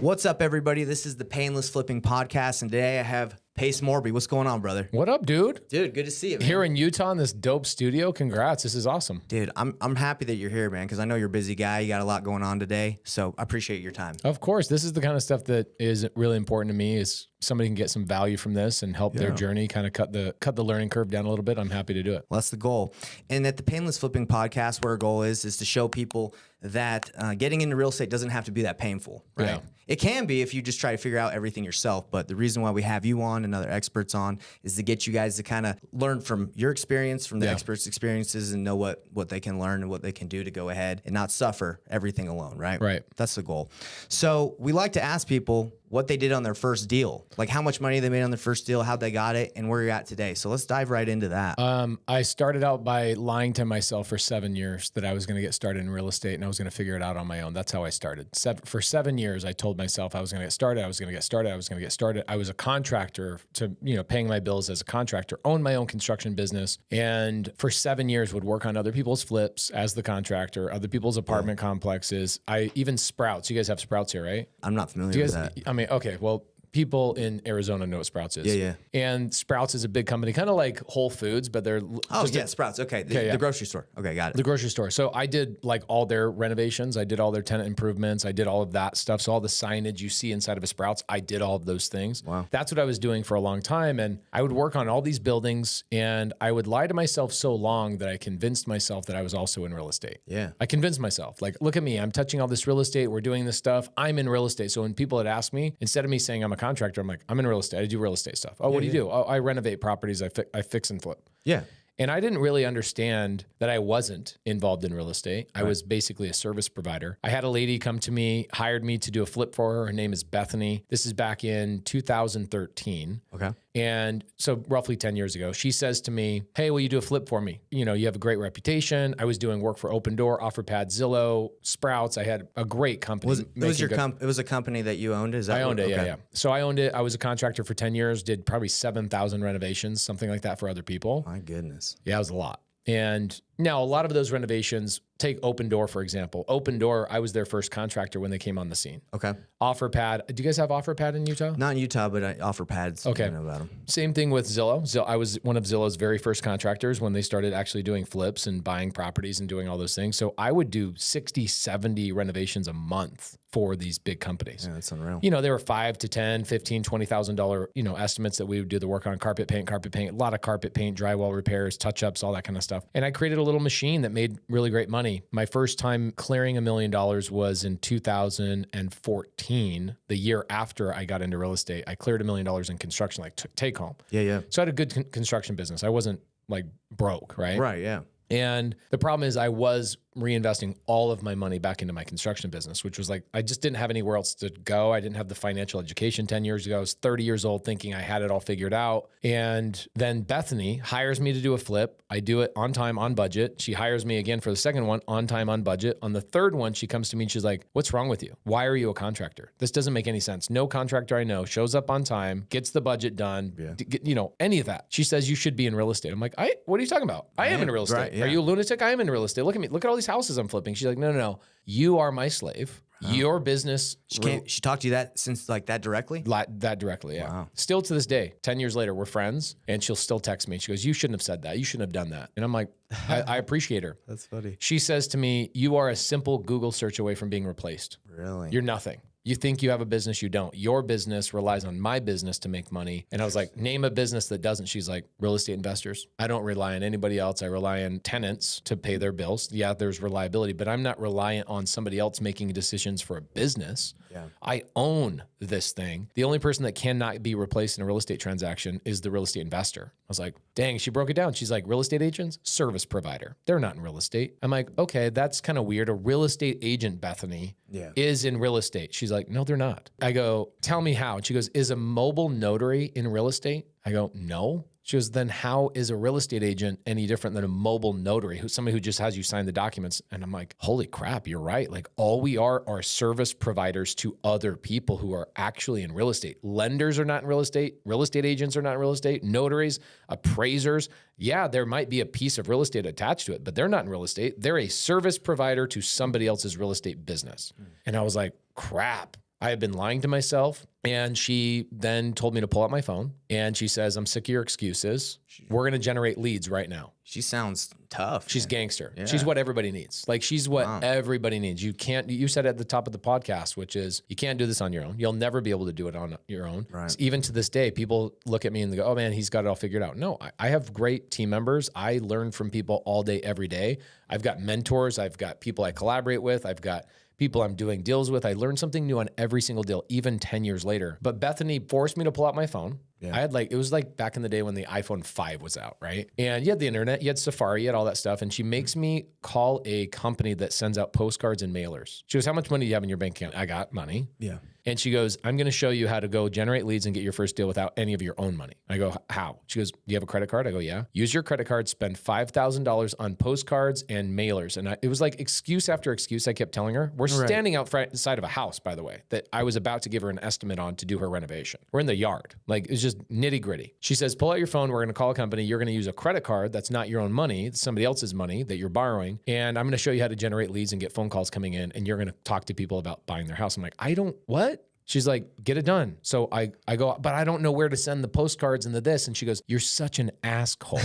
What's up, everybody? This is the Painless Flipping Podcast, and today I have Pace Morby. What's going on, brother? What up, dude? Dude, good to see you, man. Here in Utah in this dope studio. Congrats. This is awesome. Dude, I'm happy that you're here, man, because I know you're a busy guy. You got a lot going on today, so I appreciate your time. Of course. This is the kind of stuff that is really important to me, is somebody can get some value from this and help their journey, kind of cut the learning curve down a little bit. I'm happy to do it. Well, that's the goal. And at the Painless Flipping Podcast, what our goal is to show people that getting into real estate doesn't have to be that painful, right? Yeah. It can be if you just try to figure out everything yourself, but the reason why we have you on and other experts on is to get you guys to kind of learn from your experience, from the experts' experiences, and know what they can learn and what they can do to go ahead and not suffer everything alone, right? Right. That's the goal. So we like to ask people what they did on their first deal, like how much money they made on their first deal, how they got it, and where you're at today. So let's dive right into that. I started out by lying to myself for 7 years that I was going to get started in real estate and I was going to figure it out on my own. That's how I started. For 7 years, I told myself I was going to get started. I was going to get started. I was going to get started. I was a contractor to, paying my bills as a contractor, owned my own construction business. And for 7 years would work on other people's flips as the contractor, other people's apartment complexes. Even Sprouts. You guys have Sprouts here, right? I'm not familiar with that. Okay, well, people in Arizona know what Sprouts is. Yeah. And Sprouts is a big company, kind of like Whole Foods, but they're Sprouts. Okay, the grocery store. Okay, got it. The grocery store. So I did like all their renovations. I did all their tenant improvements. I did all of that stuff. So all the signage you see inside of a Sprouts, I did all of those things. Wow. That's what I was doing for a long time. And I would work on all these buildings and I would lie to myself so long that I convinced myself that I was also in real estate. Yeah. I convinced myself, like, look at me, I'm touching all this real estate. We're doing this stuff. I'm in real estate. So when people had asked me, instead of me saying I'm a contractor, I'm like, I'm in real estate. I do real estate stuff. Oh, what do you do? Oh, I renovate properties. I fix and flip. Yeah. And I didn't really understand that I wasn't involved in real estate. I was basically a service provider. I had a lady come to me, hired me to do a flip for her. Her name is Bethany. This is back in 2013. Okay. And so roughly 10 years ago, she says to me, hey, will you do a flip for me? You have a great reputation. I was doing work for Open Door, OfferPad, Zillow, Sprouts. I had a great company. It was a company that you owned? Is that I owned it, okay. yeah. So I owned it. I was a contractor for 10 years, did probably 7,000 renovations, something like that for other people. My goodness. Yeah, it was a lot. And now a lot of those renovations, take Open Door, for example. Open Door, I was their first contractor when they came on the scene. Okay. OfferPad. Do you guys have OfferPad in Utah? Not in Utah, but I offer pads. Okay. I know about them. Same thing with Zillow. I was one of Zillow's very first contractors when they started actually doing flips and buying properties and doing all those things. So I would do 60, 70 renovations a month for these big companies. Yeah, that's unreal. There were $5,000 to $10,000, $15,000, $20,000, estimates that we would do the work on. Carpet paint, a lot of carpet paint, drywall repairs, touch-ups, all that kind of stuff. And I created a little machine that made really great money. My first time clearing $1 million was in 2014, the year after I got into real estate. I cleared $1 million in construction, like take home. Yeah. So I had a good construction business. I wasn't like broke, right? Right, yeah. And the problem is I was reinvesting all of my money back into my construction business, which was like, I just didn't have anywhere else to go. I didn't have the financial education 10 years ago. I was 30 years old thinking I had it all figured out. And then Bethany hires me to do a flip. I do it on time, on budget. She hires me again for the second one, on time, on budget. On the third one, she comes to me and she's like, what's wrong with you? Why are you a contractor? This doesn't make any sense. No contractor I know shows up on time, gets the budget done, any of that. She says, you should be in real estate. I'm like, what are you talking about? I am in real estate. Right, yeah. Are you a lunatic? I am in real estate. Look at me. Look at all these houses I'm flipping. She's like, no. You are my slave. Your business. She talked to you that directly? That directly, yeah. Wow. Still to this day, 10 years later, we're friends, and she'll still text me. She goes, you shouldn't have said that. You shouldn't have done that. And I'm like, I appreciate her. That's funny. She says to me, you are a simple Google search away from being replaced. Really? You're nothing. You think you have a business, you don't. Your business relies on my business to make money. And I was like, name a business that doesn't. She's like, real estate investors. I don't rely on anybody else. I rely on tenants to pay their bills. Yeah, there's reliability, but I'm not reliant on somebody else making decisions for a business. Yeah. I own this thing. The only person that cannot be replaced in a real estate transaction is the real estate investor. I was like, dang, she broke it down. She's like, real estate agents, service provider. They're not in real estate. I'm like, okay, that's kind of weird. A real estate agent, Bethany, is in real estate. She's like, no, they're not. I go, tell me how. And she goes, is a mobile notary in real estate? I go, no. She goes, then how is a real estate agent any different than a mobile notary, somebody who just has you sign the documents? And I'm like, holy crap, you're right. Like all we are service providers to other people who are actually in real estate. Lenders are not in real estate agents are not in real estate, notaries, appraisers. Yeah, there might be a piece of real estate attached to it, but they're not in real estate. They're a service provider to somebody else's real estate business. And I was like, crap. I had been lying to myself. And she then told me to pull out my phone and she says, I'm sick of your excuses. We're going to generate leads right now. She sounds tough. She's gangster. Yeah. She's what everybody needs. Like she's what everybody needs. You said at the top of the podcast, which is you can't do this on your own. You'll never be able to do it on your own. Right. Even to this day, people look at me and they go, oh man, he's got it all figured out. No, I have great team members. I learn from people all day, every day. I've got mentors. I've got people I collaborate with. I've got people I'm doing deals with. I learned something new on every single deal, even 10 years later. But Bethany forced me to pull out my phone. Yeah. It was like back in the day when the iPhone 5 was out, right? And you had the internet, you had Safari, you had all that stuff. And she makes me call a company that sends out postcards and mailers. She goes, how much money do you have in your bank account? I got money. Yeah. And she goes, I'm going to show you how to go generate leads and get your first deal without any of your own money. I go, how? She goes, do you have a credit card? I go, yeah. Use your credit card, spend $5,000 on postcards and mailers. And it was like excuse after excuse I kept telling her. We're standing outside of a house, by the way, that I was about to give her an estimate on to do her renovation. We're in the yard. Like, it's just nitty gritty. She says, pull out your phone. We're going to call a company. You're going to use a credit card that's not your own money. It's somebody else's money that you're borrowing. And I'm going to show you how to generate leads and get phone calls coming in. And you're going to talk to people about buying their house. I'm like, what? She's like, get it done. So I go, but I don't know where to send the postcards and the this. And she goes, you're such an asshole.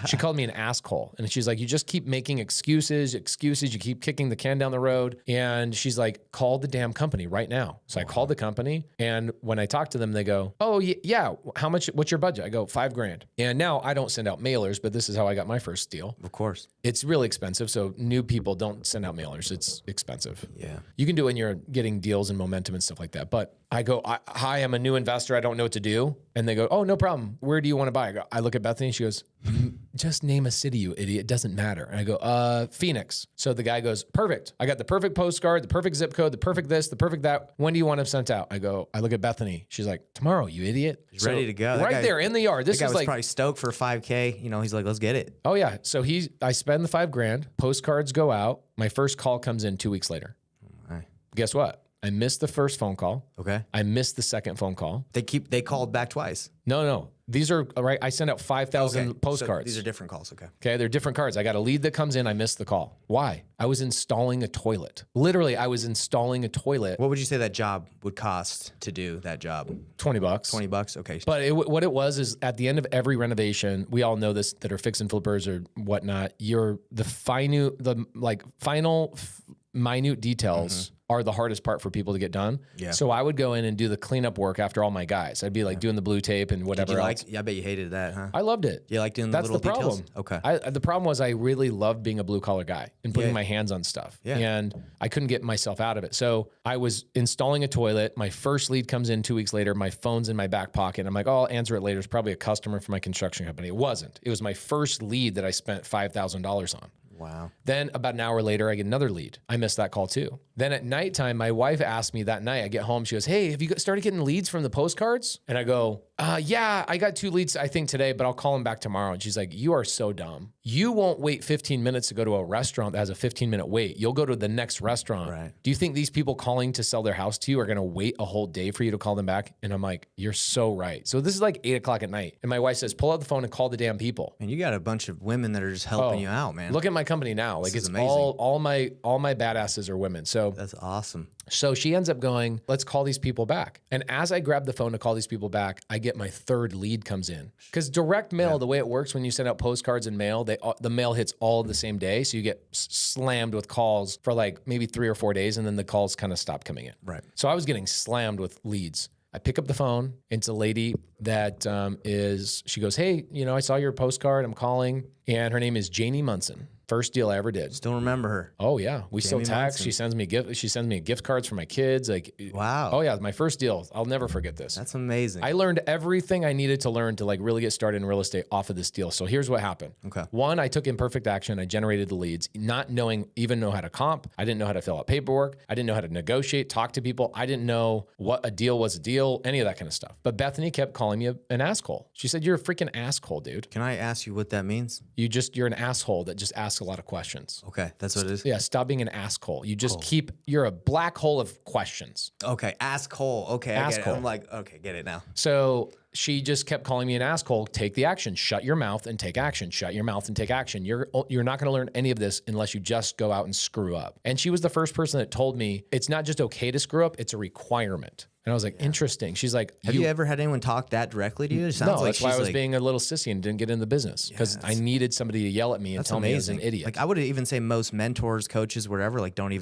She called me an asshole. And she's like, you just keep making excuses. You keep kicking the can down the road. And she's like, call the damn company right now. So I called the company. And when I talk to them, they go, oh yeah. How much, what's your budget? I go, $5,000. And now I don't send out mailers, but this is how I got my first deal. Of course. It's really expensive. So new people don't send out mailers. It's expensive. Yeah. You can do it when you're getting deals and momentum and stuff like that. But I go, hi, I'm a new investor. I don't know what to do. And they go, oh, no problem. Where do you want to buy? I look at Bethany. She goes, just name a city, you idiot. It doesn't matter. And I go, Phoenix. So the guy goes, perfect. I got the perfect postcard, the perfect zip code, the perfect this, the perfect that. When do you want them sent out? I look at Bethany. She's like, tomorrow, you idiot. He's ready to go. Right there in the yard. This guy is was probably stoked for 5K. You know, he's like, let's get it. Oh yeah. So I spend the $5,000. Postcards go out. My first call comes in 2 weeks later. Guess what? I missed the first phone call. Okay. I missed the second phone call. They called back twice. No. These are right. I send out 5,000 postcards. So these are different calls. Okay. Okay. They're different cards. I got a lead that comes in. I missed the call. Why? I was installing a toilet. Literally, I was installing a toilet. What would you say that job would cost to do that job? $20. $20. Okay. But what it was is at the end of every renovation, we all know this that are fix and flippers or whatnot. You're the final minute details are the hardest part for people to get done. Yeah. So I would go in and do the cleanup work after all my guys. I'd be like doing the blue tape and whatever else. I bet you hated that, huh? I loved it. You like doing the little details? That's the problem. Okay. The problem was I really loved being a blue collar guy and putting my hands on stuff. Yeah. And I couldn't get myself out of it. So I was installing a toilet. My first lead comes in 2 weeks later. My phone's in my back pocket. I'm like, oh, I'll answer it later. It's probably a customer for my construction company. It wasn't. It was my first lead that I spent $5,000 on. Wow. Then about an hour later, I get another lead. I missed that call too. Then at nighttime, my wife asked me that night, I get home, she goes, hey, have you started getting leads from the postcards? And I go, yeah, I got 2 leads, I think today, but I'll call them back tomorrow. And she's like, you are so dumb. You won't wait 15 minutes to go to a restaurant that has a 15-minute wait. You'll go to the next restaurant. Right. Do you think these people calling to sell their house to you are going to wait a whole day for you to call them back? And I'm like, you're so right. So this is like 8 o'clock at night. And my wife says, pull out the phone and call the damn people. And you got a bunch of women that are just helping you out, man. Look at my company now. Like it's amazing. All my badasses are women. So that's awesome. So she ends up going, let's call these people back. And as I grab the phone to call these people back, I get my third lead comes in. Because direct mail, the way it works when you send out postcards and mail, the mail hits all the same day. So you get slammed with calls for like maybe 3 or 4 days, and then the calls kind of stop coming in. Right. So I was getting slammed with leads. I pick up the phone. It's a lady that she goes, hey, I saw your postcard. I'm calling. And her name is Janie Munson. First deal I ever did. Still remember her. Oh yeah, we still text. She sends me gift cards for my kids. Like, wow. Oh yeah, my first deal. I'll never forget this. That's amazing. I learned everything I needed to learn to like really get started in real estate off of this deal. So here's what happened. Okay. One, I took imperfect action. I generated the leads, not even know how to comp. I didn't know how to fill out paperwork. I didn't know how to negotiate, talk to people. I didn't know what a deal was a deal, any of that kind of stuff. But Bethany kept calling me an asshole. She said, you're a freaking asshole, dude. Can I ask you what that means? You're an asshole that just asks a lot of questions. Okay, that's what it is? Yeah, stop being an asshole. You just you're a black hole of questions. Okay, asshole. Okay, asshole. I'm like, okay, get it now. So she just kept calling me an asshole. Take the action, shut your mouth and take action, shut your mouth and take action. You're not going to learn any of this unless you just go out and screw up. And she was the first person that told me it's not just okay to screw up, it's a requirement. And I was like, interesting. She's like, have you ever had anyone talk that directly to you? It sounds no, like that's why I was like, being a little sissy and didn't get in the business because I needed somebody to yell at me and tell me I was an idiot. Like I would even say most mentors, coaches, whatever, like aren't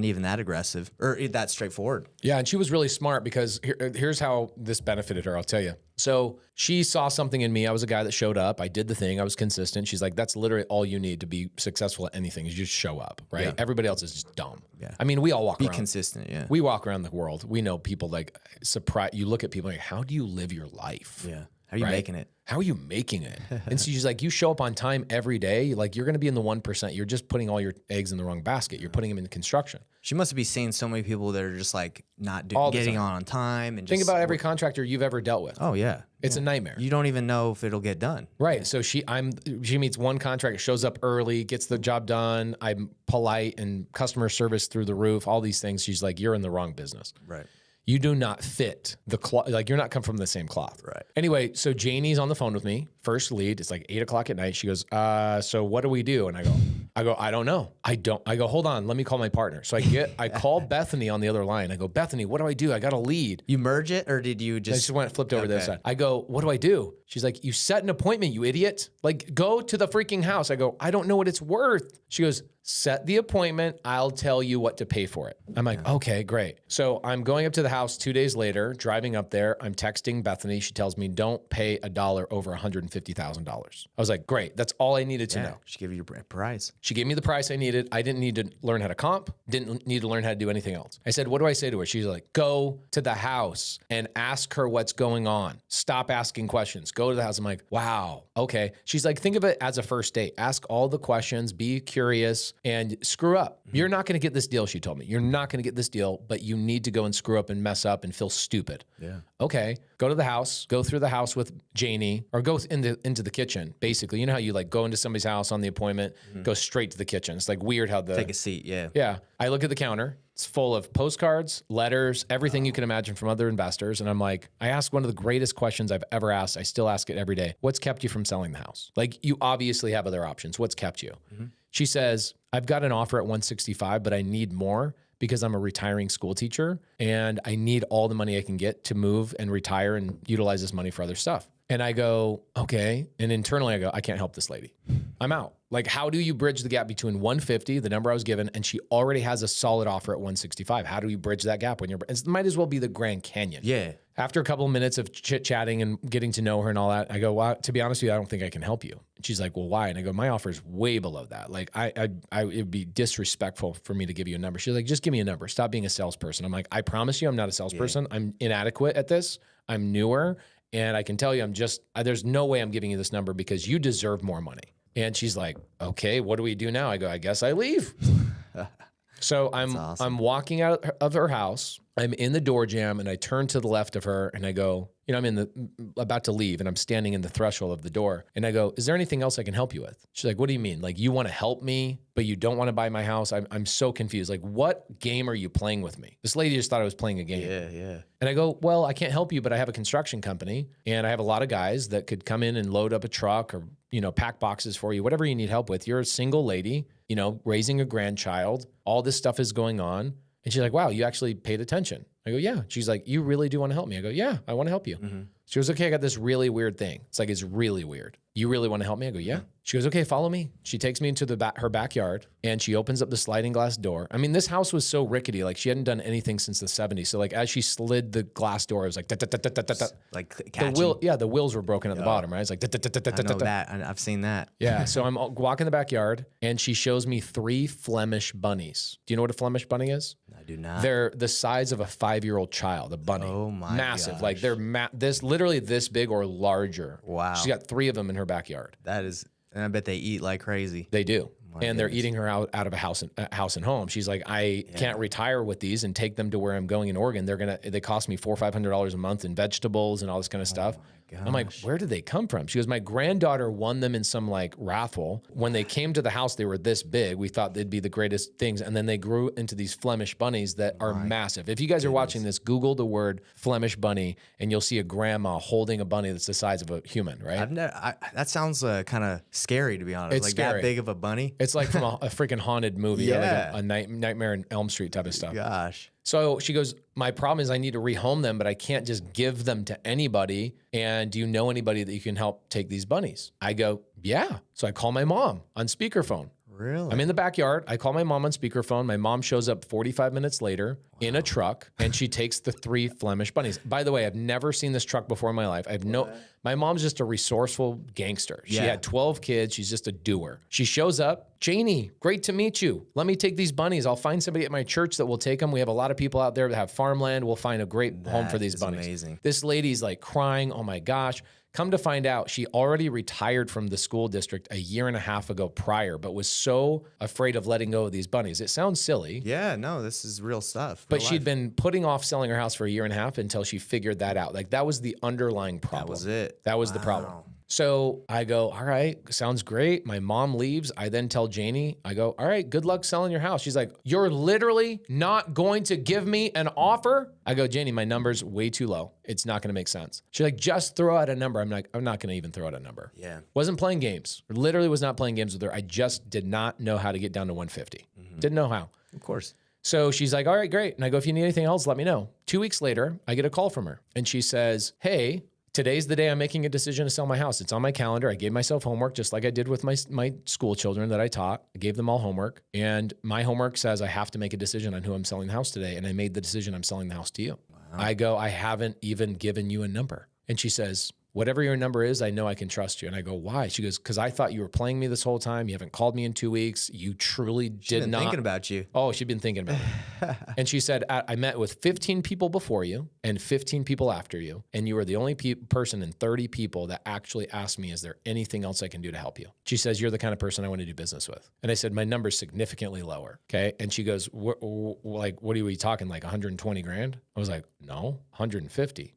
even that aggressive or that straightforward. Yeah, and she was really smart because here's how this benefited her, I'll tell you. So she saw something in me. I was a guy that showed up. I did the thing. I was consistent. She's like, that's literally all you need to be successful at anything is you just show up, right? Yeah. Everybody else is just dumb. Yeah. I mean, we all walk around. Be consistent, yeah. We walk around the world. We know people like surprise. You look at people like, how do you live your life? Yeah. How are you making it? How are you making it? And so she's like, you show up on time every day. Like you're going to be in the 1%. You're just putting all your eggs in the wrong basket. You're putting them in construction. She must be seeing so many people that are just like not getting on time. And think about every contractor you've ever dealt with. Oh yeah. It's a nightmare. You don't even know if it'll get done. Right. So she meets one contractor, shows up early, gets the job done. I'm polite and customer service through the roof, all these things. She's like, you're in the wrong business. Right. You do not fit the cloth. Like you're not come from the same cloth. Right. Anyway, so Janie's on the phone with me. First lead. It's like 8 o'clock at night. She goes, so what do we do? And I go, I don't know. I go, hold on. Let me call my partner. So I call Bethany on the other line. I go, Bethany, what do? I got a lead. You merge it or did you just? I just flipped over to the side. I go, what do I do? She's like, you set an appointment, you idiot. Like go to the freaking house. I go, I don't know what it's worth. She goes, set the appointment. I'll tell you what to pay for it. I'm like, okay, great. So I'm going up to the house 2 days later, driving up there. I'm texting Bethany. She tells me, don't pay $1 over $150,000. I was like, great. That's all I needed to know. She gave you your price. She gave me the price I needed. I didn't need to learn how to comp. Didn't need to learn how to do anything else. I said, what do I say to her? She's like, go to the house and ask her what's going on. Stop asking questions. Go to the house. I'm like, wow. Okay. She's like, think of it as a first date. Ask all the questions, be curious, and screw up. You're not going to get this deal, she told me. You're not going to get this deal, but you need to go and screw up and mess up and feel stupid. Yeah. Okay. Go to the house, go through the house with Janie, or go into the kitchen, basically. You know how you like go into somebody's house on the appointment, go straight to the kitchen. It's like weird how take a seat, yeah. Yeah. I look at the counter. It's full of postcards, letters, everything you can imagine from other investors. And I'm like, I asked one of the greatest questions I've ever asked. I still ask it every day. What's kept you from selling the house? Like you obviously have other options. What's kept you? She says, I've got an offer at 165, but I need more because I'm a retiring school teacher and I need all the money I can get to move and retire and utilize this money for other stuff. And I go, okay. And internally I go, I can't help this lady. I'm out. Like, how do you bridge the gap between 150, the number I was given, and she already has a solid offer at 165? How do you bridge that gap when it might as well be the Grand Canyon? Yeah. After a couple of minutes of chit-chatting and getting to know her and all that, I go, well, to be honest with you, I don't think I can help you. And she's like, well, why? And I go, my offer is way below that. Like, it'd be disrespectful for me to give you a number. She's like, just give me a number. Stop being a salesperson. I'm like, I promise you, I'm not a salesperson. Yeah. I'm inadequate at this. I'm newer. And I can tell you, there's no way I'm giving you this number because you deserve more money. And she's like, okay, what do we do now? I go, I guess I leave. So I'm walking out of her house. I'm in the door jamb and I turn to the left of her and I go, I'm about to leave and I'm standing in the threshold of the door. And I go, is there anything else I can help you with? She's like, what do you mean? Like, you want to help me, but you don't want to buy my house? I'm so confused. Like, what game are you playing with me? This lady just thought I was playing a game. Yeah. And I go, well, I can't help you, but I have a construction company and I have a lot of guys that could come in and load up a truck or, pack boxes for you, whatever you need help with. You're a single lady, raising a grandchild. All this stuff is going on. And she's like, wow, you actually paid attention. I go, yeah. She's like, you really do want to help me? I go, yeah, I want to help you. She goes, okay, I got this really weird thing. It's like, it's really weird. You really want to help me? I go, yeah. She goes, okay, follow me. She takes me into her backyard and she opens up the sliding glass door. I mean, this house was so rickety. Like she hadn't done anything since the 70s. So like as she slid the glass door, it was like, like catching. The wheels were broken at the bottom, right? It's like, I know that. I've seen that. Yeah. So I'm walking the backyard and she shows me 3 Flemish bunnies. Do you know what a Flemish bunny is? I do not. They're the size of a 5-year-old child, a bunny. Oh my massive. gosh. Like they're literally this big or larger. Wow. She's got 3 of them in her backyard. That is, and I bet they eat like crazy. They do. and they're eating her out of a house and home. She's like, I can't retire with these and take them to where I'm going in Oregon. They cost me $400 or $500 a month in vegetables and all this kind of stuff. I'm like, where did they come from? She goes, my granddaughter won them in some like raffle. When they came to the house, they were this big. We thought they'd be the greatest things. And then they grew into these Flemish bunnies that are massive. If you guys are watching this, Google the word Flemish bunny and you'll see a grandma holding a bunny that's the size of a human, right? That sounds kind of scary, to be honest. It's like scary. That big of a bunny. It's like from a freaking haunted movie, or like a Nightmare on Elm Street type of stuff. Gosh. So she goes, my problem is I need to rehome them, but I can't just give them to anybody. And do you know anybody that you can help take these bunnies? I go, yeah. So I call my mom on speakerphone. Really? I'm in the backyard. I call my mom on speakerphone. My mom shows up 45 minutes later in a truck, and she takes the 3 Flemish bunnies. By the way, I've never seen this truck before in my life. My mom's just a resourceful gangster. She had 12 kids. She's just a doer. She shows up. Janie, great to meet you. Let me take these bunnies. I'll find somebody at my church that will take them. We have a lot of people out there that have farmland. We'll find a great home for these bunnies. Amazing. This lady's like crying. Oh my gosh. Come to find out, she already retired from the school district a year and a half ago prior, but was so afraid of letting go of these bunnies. It sounds silly. Yeah, no, this is real stuff. But she'd been putting off selling her house for a year and a half until she figured that out. Like that was the underlying problem. That was it. That was the problem. So I go, all right, sounds great. My mom leaves. I then tell Janie, I go, all right, good luck selling your house. She's like, you're literally not going to give me an offer? I go, Janie, my number's way too low. It's not going to make sense. She's like, just throw out a number. I'm like, I'm not going to even throw out a number. Yeah. Wasn't playing games. Literally was not playing games with her. I just did not know how to get down to 150. Didn't know how. Of course. So she's like, all right, great. And I go, if you need anything else, let me know. 2 weeks later, I get a call from her. And she says, hey, today's the day I'm making a decision to sell my house. It's on my calendar. I gave myself homework just like I did with my school children that I taught. I gave them all homework. And my homework says I have to make a decision on who I'm selling the house today. And I made the decision I'm selling the house to you. Wow. I go, I haven't even given you a number. And she says, whatever your number is, I know I can trust you. And I go, why? She goes, because I thought you were playing me this whole time. You haven't called me in 2 weeks. You truly did not. Thinking about you. Oh, she'd been thinking about it. And she said, I met with 15 people before you and 15 people after you. And you were the only person in 30 people that actually asked me, is there anything else I can do to help you? She says, you're the kind of person I want to do business with. And I said, my number's significantly lower. Okay. And she goes, what are we talking? Like 120 grand? I was like, no, 150.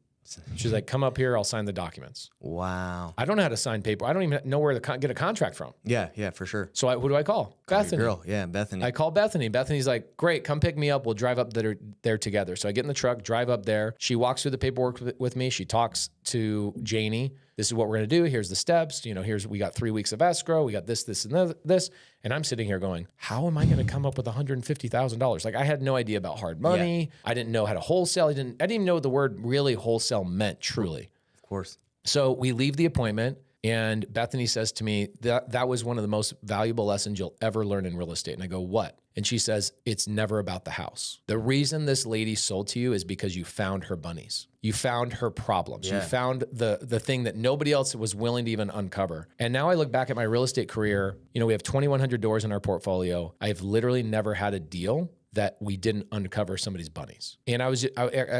She's like, come up here. I'll sign the documents. Wow. I don't know how to sign paper. I don't even know where to get a contract from. Yeah, for sure. So who do I call? Bethany. Girl. Yeah, Bethany. I call Bethany. Bethany's like, great, come pick me up. We'll drive up there together. So I get in the truck, drive up there. She walks through the paperwork with me. She talks to Janie. This is what we're going to do. Here's the steps. We got 3 weeks of escrow. We got this, and this. And I'm sitting here going, how am I going to come up with $150,000? Like I had no idea about hard money. Yeah. I didn't know how to wholesale. I didn't even know what the word really wholesale meant truly. Of course. So we leave the appointment. And Bethany says to me, that was one of the most valuable lessons you'll ever learn in real estate. And I go, what? And she says, it's never about the house. The reason this lady sold to you is because you found her bunnies. You found her problems. Yeah. You found the thing that nobody else was willing to even uncover. And now I look back at my real estate career, we have 2,100 doors in our portfolio. I've literally never had a deal that we didn't uncover somebody's bunnies. And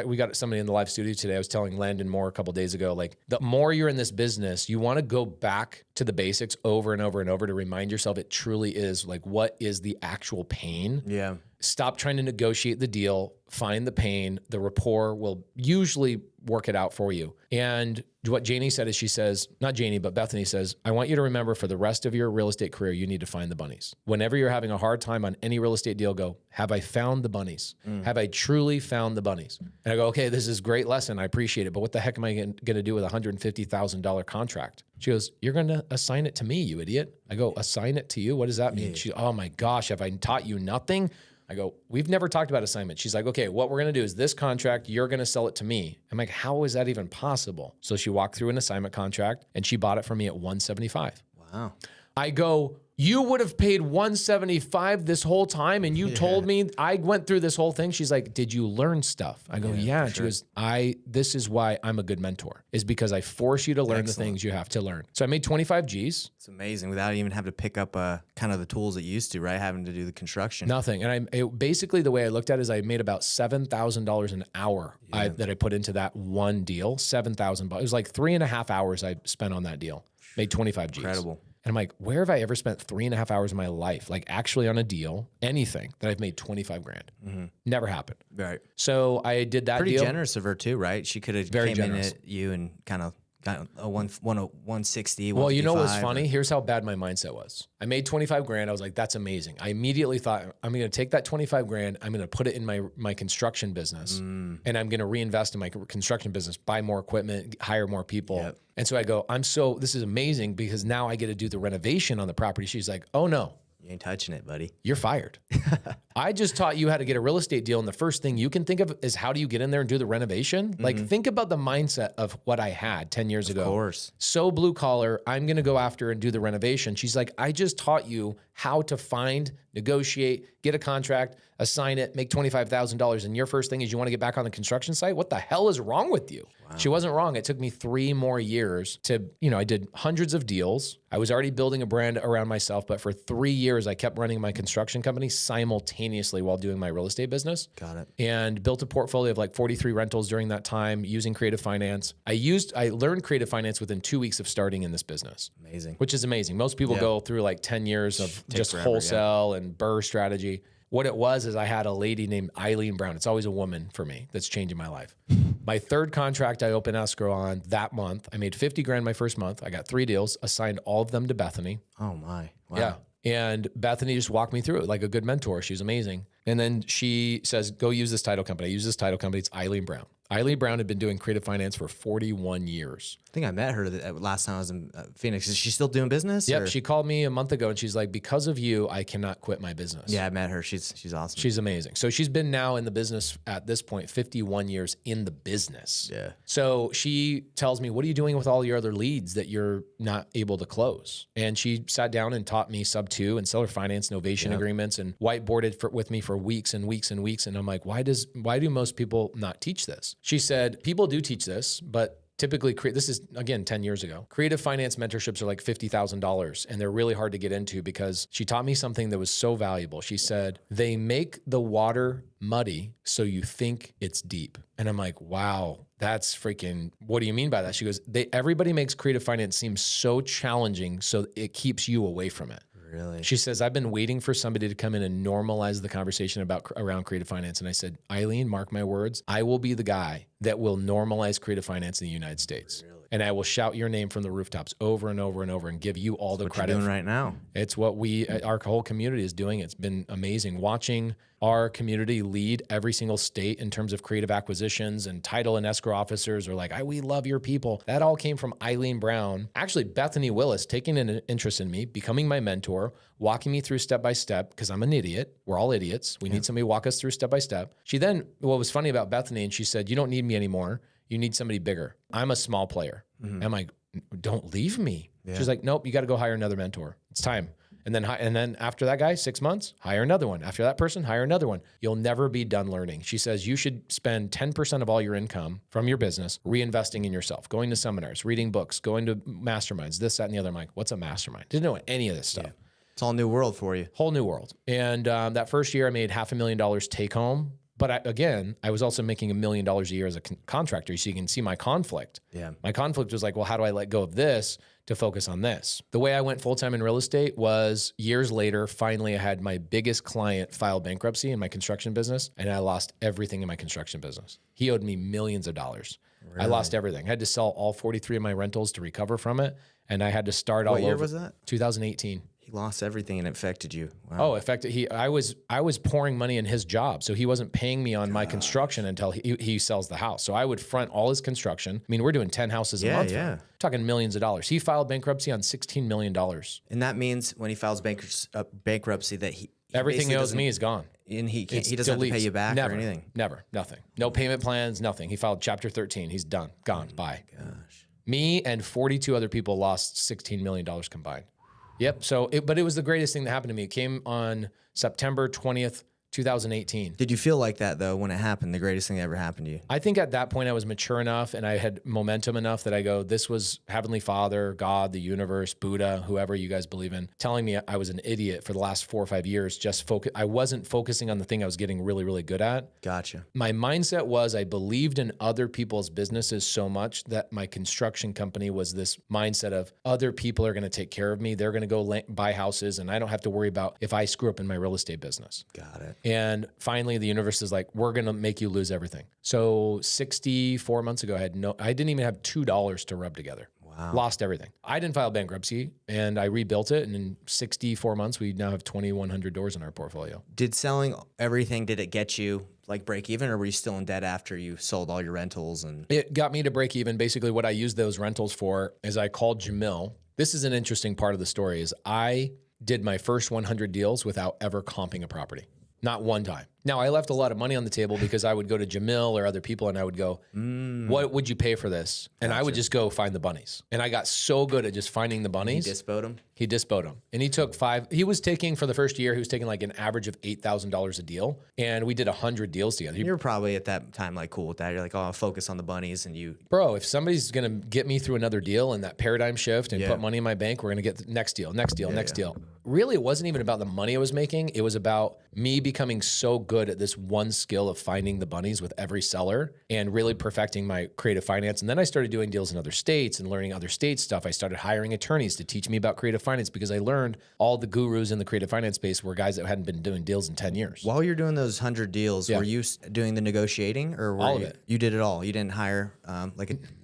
we got somebody in the live studio today. I was telling Landon Moore a couple of days ago, like the more you're in this business, you want to go back to the basics over and over and over to remind yourself it truly is like, what is the actual pain? Yeah. Stop trying to negotiate the deal, find the pain. The rapport will usually work it out for you. And what Janie said is, she says, not Janie, but Bethany says, I want you to remember for the rest of your real estate career, you need to find the bunnies. Whenever you're having a hard time on any real estate deal, go, have I found the bunnies? Have I truly found the bunnies? And I go, okay, this is a great lesson. I appreciate it. But what the heck am I going to do with a $150,000 contract? She goes, you're going to assign it to me, you idiot. I go, assign it to you? What does that mean? She, oh my gosh, have I taught you nothing? I go, we've never talked about assignment. She's like, okay, what we're going to do is this contract, you're going to sell it to me. I'm like, how is that even possible? So she walked through an assignment contract and she bought it from me at $175. Wow. I go, you would have paid $175 this whole time and you told me I went through this whole thing. She's like, did you learn stuff? I go, yeah. And she goes, this is why I'm a good mentor, is because I force you to learn the things you have to learn. So I made 25 Gs. It's amazing without even having to pick up kind of the tools that you used to, right? Having to do the construction. Nothing. And basically the way I looked at it is I made about $7,000 an hour that I put into that one deal, $7,000. It was like 3.5 hours I spent on that deal. Made 25 Gs. Incredible. And I'm like, where have I ever spent 3.5 hours of my life, like actually on a deal, anything that I've made 25 grand? Never happened. Right. So I did that Pretty deal. generous of her too, right? She could have came in at you and kind of got a 160. Well, you know what's funny? Or... Here's how bad my mindset was. I made 25 grand. I was like, that's amazing. I immediately thought, I'm going to take that 25 grand. I'm going to put it in my construction business and I'm going to reinvest in my construction business, buy more equipment, hire more people. Yep. And so I go, this is amazing because now I get to do the renovation on the property. She's like, oh no. You ain't touching it, buddy. You're fired. I just taught you how to get a real estate deal. And the first thing you can think of is how do you get in there and do the renovation? Like think about the mindset of what I had 10 years ago. Of course. So blue collar, I'm going to go after and do the renovation. She's like, I just taught you how to find, negotiate, get a contract, assign it, make $25,000. And your first thing is you want to get back on the construction site? What the hell is wrong with you? Wow. She wasn't wrong. It took me 3 more years to, I did hundreds of deals. I was already building a brand around myself, but for 3 years, I kept running my construction company simultaneously while doing my real estate business. Got it. And built a portfolio of like 43 rentals during that time using creative finance. I learned creative finance within 2 weeks of starting in this business. Amazing. Which is amazing. Most people go through like 10 years of just forever, wholesale and burr strategy. What it was is I had a lady named Eileen Brown. It's always a woman for me that's changing my life. My third contract I opened escrow on that month. I made 50 grand my first month. I got 3 deals, assigned all of them to Bethany. Oh my. Wow. Yeah. And Bethany just walked me through it like a good mentor. She was amazing. And then she says, go use this title company. I use this title company. It's Eileen Brown. Eileen Brown had been doing creative finance for 41 years. I think I met her last time I was in Phoenix. Is she still doing business? Yep. Or? She called me a month ago and she's like, because of you, I cannot quit my business. Yeah, I met her. She's awesome. She's amazing. So she's been now in the business at this point, 51 years in the business. Yeah. So she tells me, what are you doing with all your other leads that you're not able to close? And she sat down and taught me sub 2 and seller finance novation agreements and whiteboarded with me for weeks and weeks and weeks. And I'm like, why do most people not teach this? She said, people do teach this, but typically, this is, again, 10 years ago. Creative finance mentorships are like $50,000, and they're really hard to get into because she taught me something that was so valuable. She said, they make the water muddy so you think it's deep. And I'm like, wow, that's freaking, what do you mean by that? She goes, everybody makes creative finance seem so challenging so it keeps you away from it. Really? She says, I've been waiting for somebody to come in and normalize the conversation around creative finance. And I said, Eileen, mark my words, I will be the guy that will normalize creative finance in the United States. Really? And I will shout your name from the rooftops over and over and over and give you all the credit. You're doing right now. It's what our whole community is doing. It's been amazing watching our community lead every single state in terms of creative acquisitions, and title and escrow officers are like, we love your people. That all came from Eileen Brown. Actually, Bethany Willis taking an interest in me, becoming my mentor, walking me through step by step, because I'm an idiot. We're all idiots. We need somebody to walk us through step by step. She then, what was funny about Bethany, and she said, you don't need me anymore. You need somebody bigger. I'm a small player. I'm like, don't leave me. Yeah. She's like, nope, you got to go hire another mentor. It's time. And then after that guy, 6 months, hire another one. After that person, hire another one. You'll never be done learning. She says you should spend 10% of all your income from your business reinvesting in yourself, going to seminars, reading books, going to masterminds, this, that, and the other. I'm like, what's a mastermind? Didn't know any of this stuff. Yeah. It's all new world for you. Whole new world. And that first year I made $500,000 take home. But I was also making $1 million a year as a contractor. So you can see my conflict. Yeah. My conflict was like, well, how do I let go of this to focus on this? The way I went full-time in real estate was years later, finally I had my biggest client file bankruptcy in my construction business, and I lost everything in my construction business. He owed me millions of dollars. Really? I lost everything. I had to sell all 43 of my rentals to recover from it, and I had to start all over. What year was that? 2018. He lost everything and it affected you. Wow. Oh, affected. I was pouring money in his job, so he wasn't paying me on my construction until he sells the house. So I would front all his construction. I mean, we're doing 10 houses a month. Yeah. Talking millions of dollars. He filed bankruptcy on $16 million. And that means when he files bankruptcy that he everything he owes me is gone. And he doesn't have to pay you back or anything. Never, nothing. No payment plans, nothing. He filed Chapter 13. He's done, gone, bye. Gosh. Me and 42 other people lost $16 million combined. Yep. So, but it was the greatest thing that happened to me. It came on September 20th, 2018. Did you feel like that though when it happened? The greatest thing that ever happened to you? I think at that point I was mature enough and I had momentum enough that I go, this was Heavenly Father, God, the universe, Buddha, whoever you guys believe in, telling me I was an idiot for the last 4 or 5 years. I wasn't focusing on the thing I was getting really, really good at. Gotcha. My mindset was I believed in other people's businesses so much that my construction company was this mindset of other people are going to take care of me. They're going to go buy houses and I don't have to worry about if I screw up in my real estate business. Got it. And finally, the universe is like, we're going to make you lose everything. So 64 months ago, I didn't even have $2 to rub together. Wow. Lost everything. I didn't file bankruptcy and I rebuilt it. And in 64 months, we now have 2,100 doors in our portfolio. Did selling everything, did it get you like break even, or were you still in debt after you sold all your rentals? And it got me to break even. Basically, what I used those rentals for is I called Jamil. This is an interesting part of the story is I did my first 100 deals without ever comping a property. Not one time. Now, I left a lot of money on the table because I would go to Jamil or other people and I would go, what would you pay for this? And gotcha. I would just go find the bunnies. And I got so good at just finding the bunnies. He dispoed them? He dispoed them. And he took he was taking for the first year, he was taking like an average of $8,000 a deal. And we did 100 deals together. You were probably at that time like cool with that. You're like, oh, I'll focus on the bunnies and you. Bro, if somebody's going to get me through another deal and that paradigm shift and put money in my bank, we're going to get the next deal, next deal, next deal. Really, it wasn't even about the money I was making. It was about me becoming so good at this one skill of finding the bunnies with every seller and really perfecting my creative finance. And then I started doing deals in other states and learning other states stuff. I started hiring attorneys to teach me about creative finance because I learned all the gurus in the creative finance space were guys that hadn't been doing deals in 10 years. While you're doing those 100 deals, were you doing the negotiating or all of it? You did it all. You didn't hire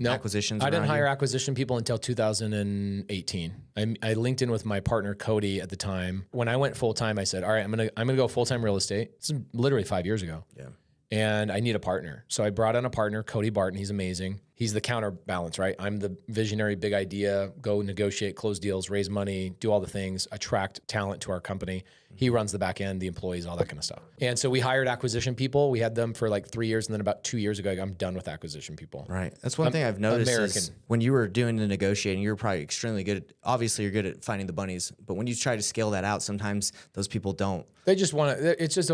acquisitions? I didn't hire acquisition people until 2018. I linked in with my partner, Cody, at the time. When I went full-time, I said, all right, I'm gonna go full-time real estate. This is literally 5 years ago. Yeah. And I need a partner. So I brought on a partner, Cody Barton. He's amazing. He's the counterbalance, right? I'm the visionary, big idea, go negotiate, close deals, raise money, do all the things, attract talent to our company. He runs the back end, the employees, all that kind of stuff. And so we hired acquisition people. We had them for like 3 years. And then about 2 years ago, I'm done with acquisition people. Right. That's one thing I've noticed is when you were doing the negotiating, you were probably extremely good. Obviously, you're good at finding the bunnies. But when you try to scale that out, sometimes those people don't. They just want to, it's just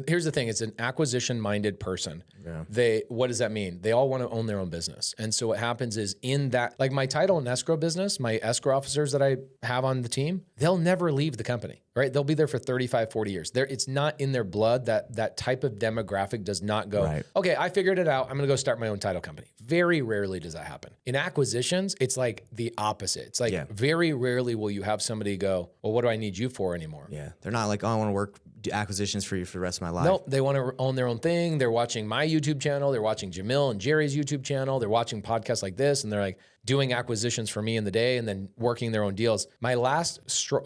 here's the thing. It's an acquisition-minded person. Yeah. What does that mean? They all want to own their own business. And so what happens is in that, like my title and escrow business, my escrow officers that I have on the team, they'll never leave the company, right? They'll be there for 35, 40 years. It's not in their blood. That type of demographic does not go, okay, I figured it out. I'm going to go start my own title company. Very rarely does that happen. In acquisitions, it's like the opposite. It's like very rarely will you have somebody go, well, what do I need you for anymore? Yeah. They're not like, oh, I want to work acquisitions for you for the rest of my life. Nope. They want to own their own thing. They're watching my YouTube channel. They're watching Jamil and Jerry's YouTube channel. They're watching podcasts like this. And they're like doing acquisitions for me in the day and then working their own deals. My last,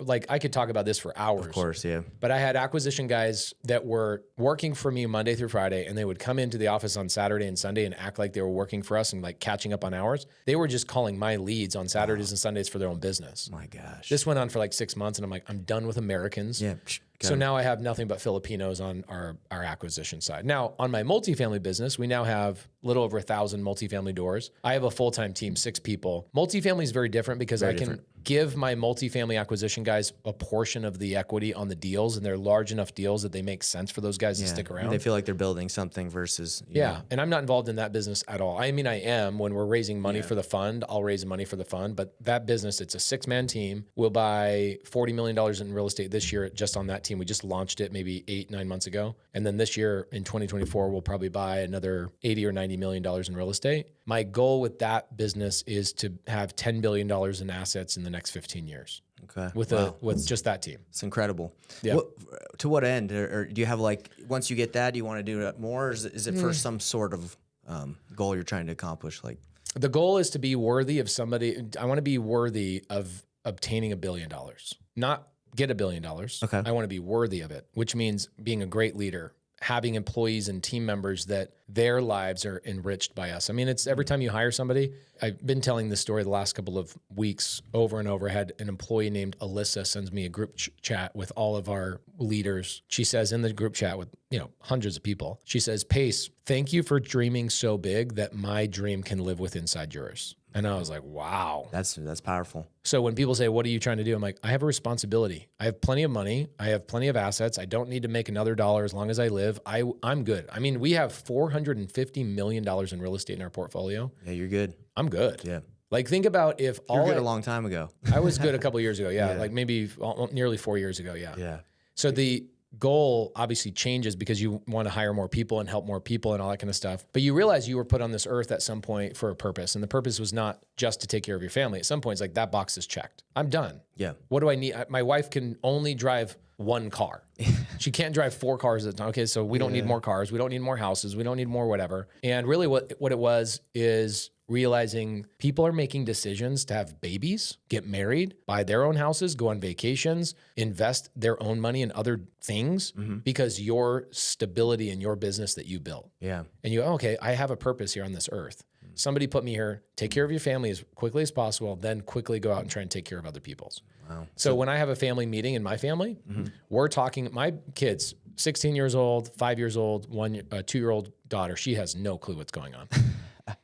I could talk about this for hours. Of course, yeah. But I had acquisition guys that were working for me Monday through Friday, and they would come into the office on Saturday and Sunday and act like they were working for us and like catching up on hours. They were just calling my leads on Saturdays and Sundays for their own business. My gosh. This went on for like 6 months, and I'm like, I'm done with Americans. Yeah. So now I have nothing but Filipinos on our acquisition side. Now, on my multifamily business, we now have a little over 1,000 multifamily doors. I have a full-time team, 6 people. Multifamily is very different because I can give my multifamily acquisition guys a portion of the equity on the deals, and they're large enough deals that they make sense for those guys to stick around. They feel like they're building something versus you know. And I'm not involved in that business at all. I mean, I am. When we're raising money for the fund, I'll raise money for the fund, but that business, it's a 6-man team. We'll buy $40 million in real estate this year just on that team. We just launched it maybe 8-9 months ago. And then this year in 2024, we'll probably buy another $80 or $90 million in real estate. My goal with that business is to have $10 billion in assets in the next 15 years. Okay. With just that team. It's incredible. Yeah. To what end? Or do you have like, once you get that, do you want to do it more? Or is it for some sort of goal you're trying to accomplish? Like the goal is to be worthy of somebody. I want to be worthy of obtaining $1 billion, not get $1 billion. Okay. I want to be worthy of it, which means being a great leader, having employees and team members that their lives are enriched by us. I mean, it's every time you hire somebody. I've been telling this story the last couple of weeks over and over. I had an employee named Alyssa sends me a group chat with all of our leaders. She says in the group chat with, hundreds of people, she says, Pace, thank you for dreaming so big that my dream can live with inside yours. And I was like, wow. That's powerful. So when people say, what are you trying to do? I'm like, I have a responsibility. I have plenty of money. I have plenty of assets. I don't need to make another dollar as long as I live. I'm good. I mean, we have $450 million in real estate in our portfolio. Yeah, you're good. I'm good. Yeah. Like, think about if You're good a long time ago. I was good a couple of years ago. Yeah. Yeah. Like maybe nearly 4 years ago. Yeah. Yeah. So the goal obviously changes because you want to hire more people and help more people and all that kind of stuff. But you realize you were put on this earth at some point for a purpose. And the purpose was not just to take care of your family. At some point, it's like, that box is checked. I'm done. Yeah. What do I need? My wife can only drive one car. She can't drive 4 cars at a time. Okay, so we don't need more cars. We don't need more houses. We don't need more whatever. And really what it was is realizing people are making decisions to have babies, get married, buy their own houses, go on vacations, invest their own money in other things because your stability in your business that you built. Yeah. And you go, okay, I have a purpose here on this earth. Somebody put me here, take care of your family as quickly as possible, then quickly go out and try and take care of other people's. Wow. So when I have a family meeting in my family, we're talking, my kids, 16 years old, 5 years old, a 2-year-old daughter, she has no clue what's going on.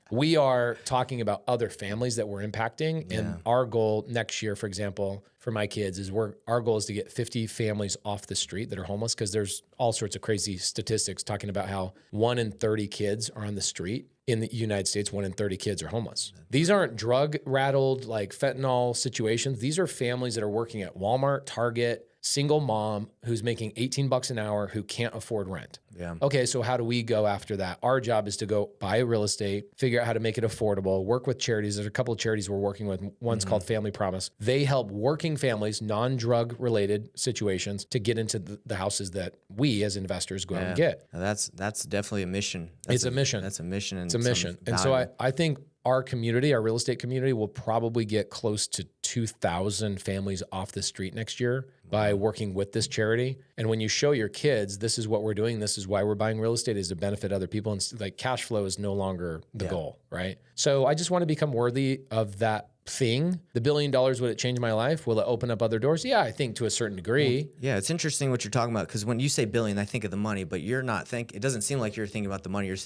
We are talking about other families that we're impacting. And our goal next year, for example, for my kids is our goal is to get 50 families off the street that are homeless, because there's all sorts of crazy statistics talking about how 1 in 30 kids are on the street. In the United States, 1 in 30 kids are homeless. These aren't drug rattled, like fentanyl situations. These are families that are working at Walmart, Target, single mom who's making $18 an hour who can't afford rent. Yeah. Okay, so how do we go after that? Our job is to go buy real estate, figure out how to make it affordable, work with charities. There's a couple of charities we're working with. One's called Family Promise. They help working families, non-drug related situations, to get into the houses that we as investors go out and get. Now that's definitely a mission. It's a mission. That's a mission. And it's a mission. And so I think our community, our real estate community, will probably get close to 2,000 families off the street next year by working with this charity. And when you show your kids, this is what we're doing, this is why we're buying real estate, is to benefit other people. And like, cash flow is no longer the goal, right? So I just want to become worthy of that thing. The $1 billion, would it change my life? Will it open up other doors? Yeah, I think to a certain degree. Well, yeah, it's interesting what you're talking about, because when you say billion, I think of the money, but you're not it doesn't seem like you're thinking about the money. You're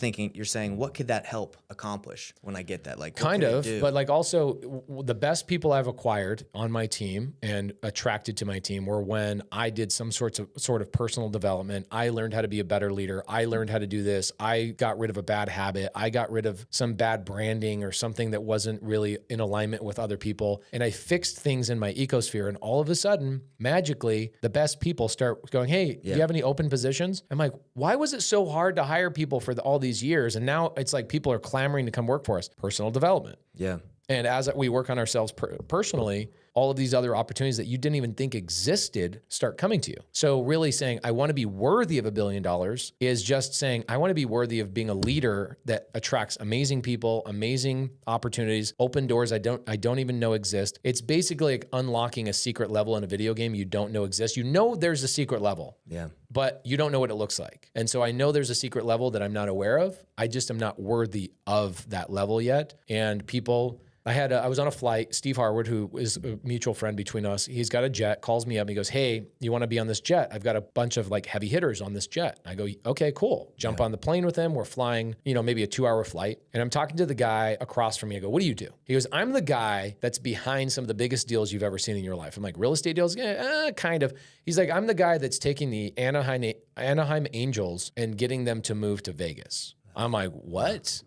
saying, what could that help accomplish when I get that? Like, kind of, but like also the best people I've acquired on my team and attracted to my team were when I did some sort of personal development. I learned how to be a better leader. I learned how to do this. I got rid of a bad habit. I got rid of some bad branding or something that wasn't really in alignment with other people. And I fixed things in my ecosphere. And all of a sudden, magically, the best people start going, hey, do you have any open positions? I'm like, why was it so hard to hire people for all these years? And now it's like people are clamoring to come work for us. Personal development. Yeah. And as we work on ourselves personally, all of these other opportunities that you didn't even think existed start coming to you. So really saying, I want to be worthy of $1 billion is just saying, I want to be worthy of being a leader that attracts amazing people, amazing opportunities, open doors I don't even know exist. It's basically like unlocking a secret level in a video game you don't know exists. You know there's a secret level. Yeah. But you don't know what it looks like. And so I know there's a secret level that I'm not aware of. I just am not worthy of that level yet. And people... I was on a flight. Steve Harwood, who is a mutual friend between us, he's got a jet, calls me up. And he goes, hey, you want to be on this jet? I've got a bunch of like heavy hitters on this jet. I go, okay, cool. Jump on the plane with him. We're flying, maybe a 2-hour flight. And I'm talking to the guy across from me. I go, what do you do? He goes, I'm the guy that's behind some of the biggest deals you've ever seen in your life. I'm like, real estate deals? Kind of. He's like, I'm the guy that's taking the Anaheim Angels and getting them to move to Vegas. I'm like, what?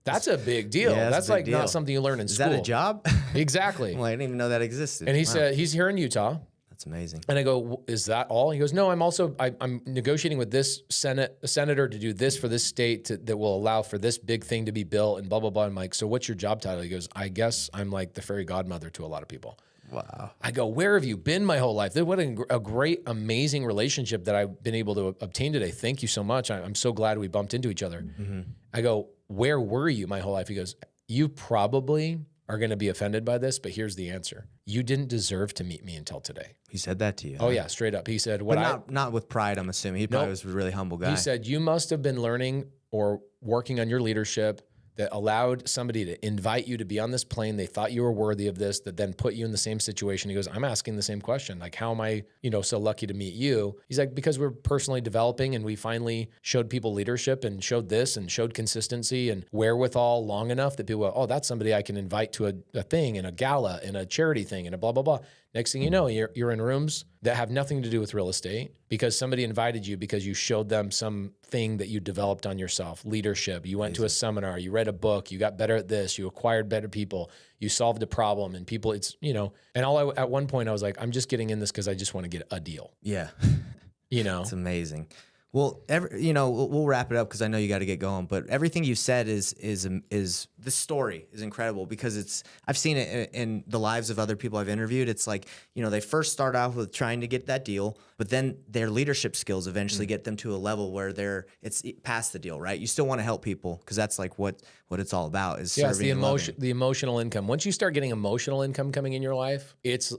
That's a big deal. Yeah, that's like not something you learn in school. Is that a job? Exactly. Well, I didn't even know that existed. And he said, he's here in Utah. That's amazing. And I go, is that all? He goes, no, I'm negotiating with this senator to do this for this state that will allow for this big thing to be built and blah, blah, blah. I'm like, so what's your job title? He goes, I guess I'm like the fairy godmother to a lot of people. Wow. I go, where have you been my whole life? What a great, amazing relationship that I've been able to obtain today. Thank you so much. I'm so glad we bumped into each other. Mm-hmm. I go, where were you my whole life? He goes, you probably are going to be offended by this, but here's the answer. You didn't deserve to meet me until today. He said that to you. Oh, yeah, straight up. He said, not with pride, I'm assuming. He probably was a really humble guy. He said, you must have been learning or working on your leadership that allowed somebody to invite you to be on this plane. They thought you were worthy of this, that then put you in the same situation. He goes, I'm asking the same question. Like, how am I, so lucky to meet you? He's like, because we're personally developing and we finally showed people leadership and showed this and showed consistency and wherewithal long enough that people go, oh, that's somebody I can invite to a thing and a gala and a charity thing and a blah, blah, blah. Next thing you know, you're in rooms that have nothing to do with real estate because somebody invited you because you showed them something that you developed on yourself, leadership. You went to a seminar, you read a book, you got better at this, you acquired better people, you solved a problem, and people, and at one point I was like, I'm just getting in this because I just want to get a deal. Yeah. It's amazing. Well, we'll wrap it up because I know you got to get going. But everything you said is the story is incredible because I've seen it in the lives of other people I've interviewed. It's like they first start off with trying to get that deal, but then their leadership skills eventually get them to a level where it's past the deal, right? You still want to help people because that's like what it's all about is serving. It's the emotional income. Once you start getting emotional income coming in your life, it's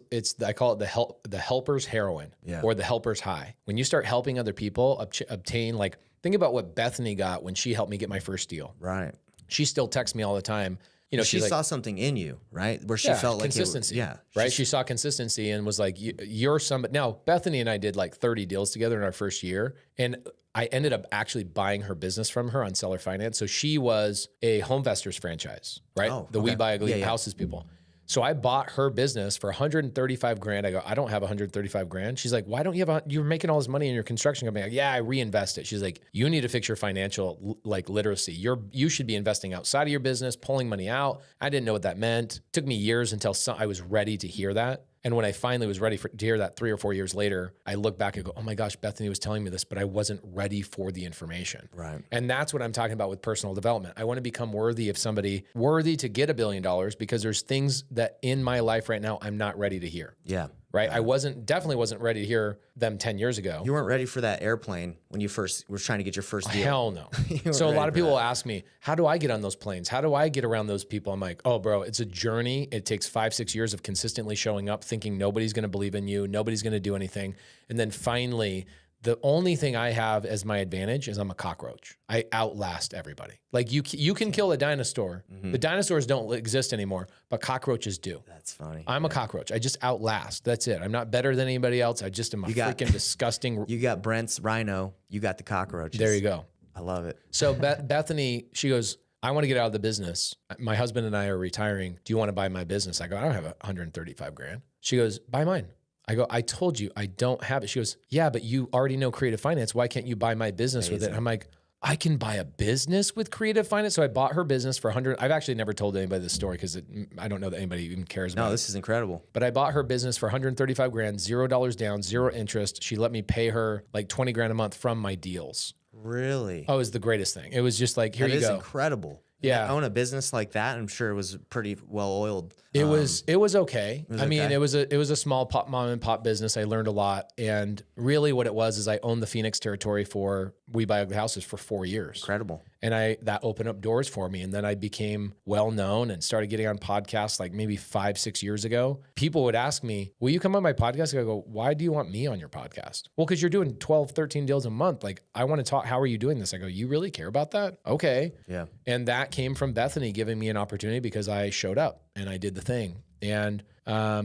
I call it the helper's heroin or the helper's high. When you start helping other people obtain, like, think about what Bethany got when she helped me get my first deal. Right. She still texts me all the time. She saw something in you, right? Where she felt like consistency. Right. She saw consistency and was like, you're somebody. Now, Bethany and I did like 30 deals together in our first year. And I ended up actually buying her business from her on seller finance. So she was a HomeVestors franchise, right? We buy ugly houses people. So I bought her business for $135,000. I go, I don't have $135,000. She's like, why don't you have you're making all this money in your construction company? Like, yeah, I reinvest it. She's like, you need to fix your financial literacy. You should be investing outside of your business, pulling money out. I didn't know what that meant. It took me years until I was ready to hear that. And when I finally was ready to hear that 3 or 4 years later, I look back and go, oh my gosh, Bethany was telling me this, but I wasn't ready for the information. Right. And that's what I'm talking about with personal development. I want to become worthy of somebody, worthy to get $1 billion because there's things that in my life right now, I'm not ready to hear. Yeah. Right. I definitely wasn't ready to hear them 10 years ago. You weren't ready for that airplane when you first were trying to get your first deal. Hell no. So a lot of people will ask me, how do I get on those planes? How do I get around those people? I'm like, oh, bro, it's a journey. It takes 5-6 years of consistently showing up, thinking nobody's going to believe in you. Nobody's going to do anything. And then finally, the only thing I have as my advantage is I'm a cockroach. I outlast everybody. Like you can kill a dinosaur. Mm-hmm. The dinosaurs don't exist anymore, but cockroaches do. That's funny. I'm a cockroach. I just outlast. That's it. I'm not better than anybody else. I just am freaking disgusting. You got Brent's rhino. You got the cockroaches. There you go. I love it. So Bethany, she goes, I want to get out of the business. My husband and I are retiring. Do you want to buy my business? I go, I don't have $135,000. She goes, buy mine. I go, I told you I don't have it. She goes, yeah, but you already know creative finance. Why can't you buy my business with it? I'm like, I can buy a business with creative finance. So I bought her business for $100. I've actually never told anybody this story because I don't know that anybody even cares about it. No, this is incredible. But I bought her business for $135,000, $0 down, 0 interest. She let me pay her like $20,000 a month from my deals. Really? Oh, it was the greatest thing. It was just like, here you go. That is incredible. Yeah. To own a business like that, I'm sure it was pretty well oiled. It was okay. I mean, it was a small mom and pop business. I learned a lot. And really what it was is I owned the Phoenix territory for We Buy Ugly Houses for 4 years. Incredible. And that opened up doors for me. And then I became well known and started getting on podcasts like maybe 5-6 years ago. People would ask me, will you come on my podcast? I go, why do you want me on your podcast? Well, because you're doing 12, 13 deals a month. Like, I want to talk. How are you doing this? I go, you really care about that? Okay. Yeah. And that came from Bethany giving me an opportunity because I showed up and I did the thing. And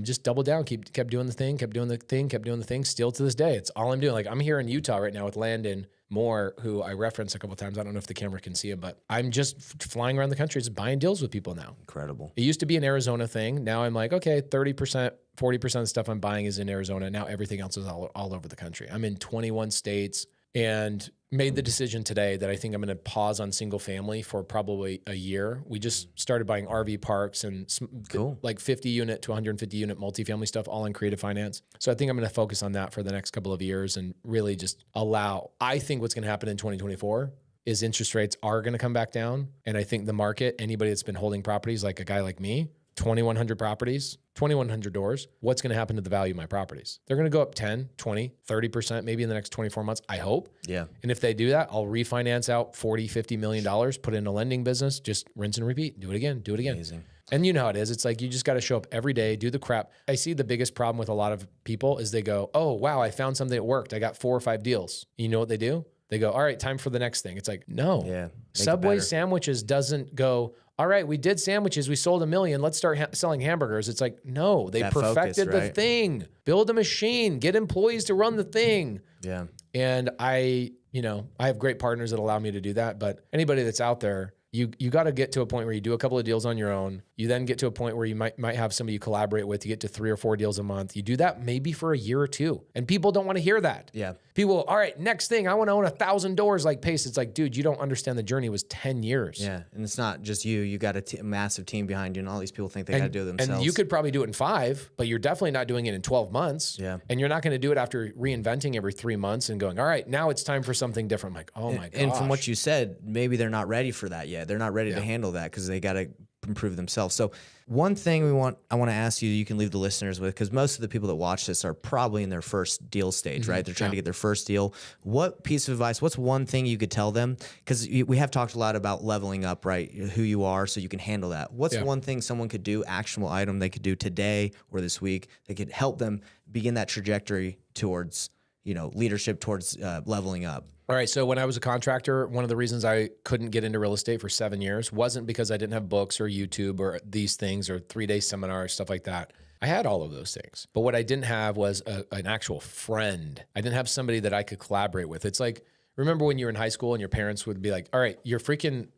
just doubled down, kept doing the thing, kept doing the thing, still to this day. It's all I'm doing. Like, I'm here in Utah right now with Landon Moore, who I referenced a couple of times. I don't know if the camera can see him, but I'm just flying around the country, just buying deals with people now. Incredible. It used to be an Arizona thing. Now I'm like, okay, 30%, 40% of the stuff I'm buying is in Arizona. Now everything else is all over the country. I'm in 21 states and made the decision today that I think I'm going to pause on single family for probably a year. We just started buying RV parks and like 50 unit to 150 unit multifamily stuff, all in creative finance. So I think I'm going to focus on that for the next couple of years and really just I think what's going to happen in 2024 is interest rates are going to come back down. And I think the market, anybody that's been holding properties, like a guy like me, 2,100 properties, 2,100 doors, what's going to happen to the value of my properties? They're going to go up 10, 20, 30% maybe in the next 24 months, I hope. Yeah. And if they do that, I'll refinance out $40, $50 million, put it in a lending business, just rinse and repeat, do it again. Amazing. And you know how it is. It's like, you just got to show up every day, do the crap. I see the biggest problem with a lot of people is they go, oh, wow, I found something that worked. I got 4 or 5 deals. You know what they do? They go, all right, time for the next thing. It's like, no. Yeah. Subway sandwiches doesn't go, all right, we did sandwiches. We sold 1 million. Let's start selling hamburgers. It's like, no, they perfected the thing. Build a machine. Get employees to run the thing. Yeah. And I have great partners that allow me to do that. But anybody that's out there, you got to get to a point where you do a couple of deals on your own. You then get to a point where you might have somebody you collaborate with. You get to 3 or 4 deals a month. You do that maybe for a year or 2. And people don't want to hear that. Yeah. People, all right, next thing, I want to own 1,000 doors like Pace. It's like, dude, you don't understand the journey was 10 years. Yeah. And it's not just you. You got a massive team behind you, and all these people think they got to do it themselves. And you could probably do it in 5, but you're definitely not doing it in 12 months. Yeah. And you're not going to do it after reinventing every 3 months and going, all right, now it's time for something different. I'm like, oh my gosh. And from what you said, maybe they're not ready for that yet. They're not ready to handle that because they got to improve themselves. So one thing I want to ask you can leave the listeners with, because most of the people that watch this are probably in their first deal stage, right? They're trying to get their first deal. What piece of advice, what's one thing you could tell them? Because we have talked a lot about leveling up, right? Who you are so you can handle that. What's one thing someone could do, actionable item they could do today or this week that could help them begin that trajectory towards, leadership, towards leveling up? All right. So when I was a contractor, one of the reasons I couldn't get into real estate for 7 years wasn't because I didn't have books or YouTube or these things or 3-day seminars, stuff like that. I had all of those things. But what I didn't have was an actual friend. I didn't have somebody that I could collaborate with. It's like, remember when you were in high school and your parents would be like, all right, your freaking,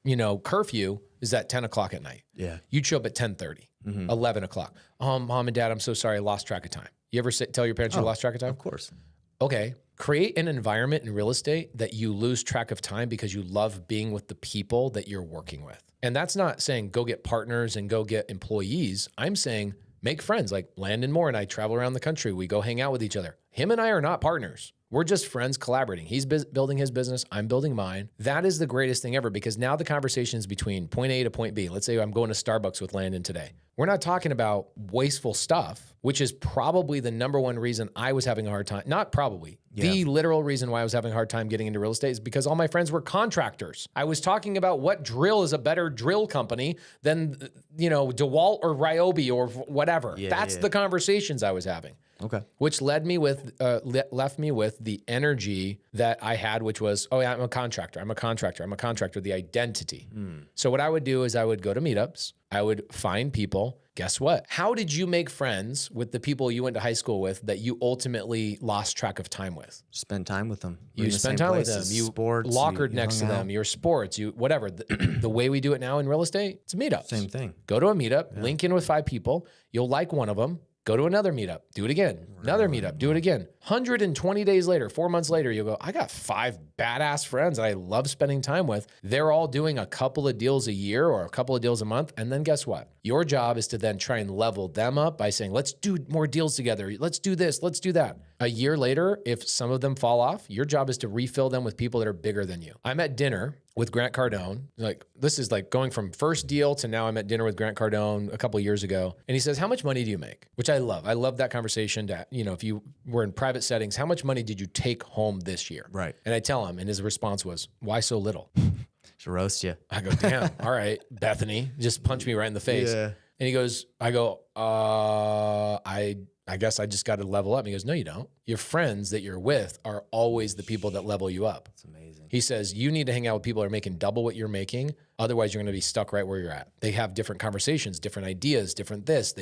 curfew is at 10 o'clock at night. Yeah. You'd show up at 10:30, 11 o'clock. Oh, Mom and Dad, I'm so sorry. I lost track of time. You ever tell your parents you lost track of time? Of course. Okay. Create an environment in real estate that you lose track of time because you love being with the people that you're working with. And that's not saying go get partners and go get employees. I'm saying make friends. Like Landon Moore and I travel around the country. We go hang out with each other. Him and I are not partners. We're just friends collaborating. He's building his business. I'm building mine. That is the greatest thing ever because now the conversation is between point A to point B. Let's say I'm going to Starbucks with Landon today. We're not talking about wasteful stuff, which is probably the number one reason I was having a hard time. Not probably. Yeah. The literal reason why I was having a hard time getting into real estate is because all my friends were contractors. I was talking about what drill is a better drill company than, DeWalt or Ryobi or whatever. That's the conversations I was having. Okay. Which left me with the energy that I had, which was, oh yeah, I'm a contractor, the identity. So what I would do is I would go to meetups. I would find people. Guess what? How did you make friends with the people you went to high school with that you ultimately lost track of time with? Spend time with them. You spend time with them. You sports, lockered next to them. Your sports, whatever. The way we do it now in real estate, it's meetups. Same thing. Go to a meetup, link in with 5 people. You'll like one of them. Go to another meetup, do it again. Another meetup, do it again. 120 days later, 4 months later, you'll go, I got 5 badass friends that I love spending time with. They're all doing a couple of deals a year or a couple of deals a month. And then guess what? Your job is to then try and level them up by saying, let's do more deals together. Let's do this. Let's do that. A year later, if some of them fall off, your job is to refill them with people that are bigger than you. I'm at dinner with Grant Cardone. This is like going from first deal to now I'm at dinner with Grant Cardone a couple of years ago. And he says, how much money do you make? Which I love. I love that conversation to, if you were in private settings, how much money did you take home this year? Right. And I tell him, and his response was, why so little? Should roast you. I go, damn. All right, Bethany, just punch me right in the face. Yeah. And he goes, I guess I just got to level up. And he goes, no, you don't. Your friends that you're with are always the people that level you up. That's amazing. He says, you need to hang out with people that are making double what you're making. Otherwise, you're going to be stuck right where you're at. They have different conversations, different ideas, different this.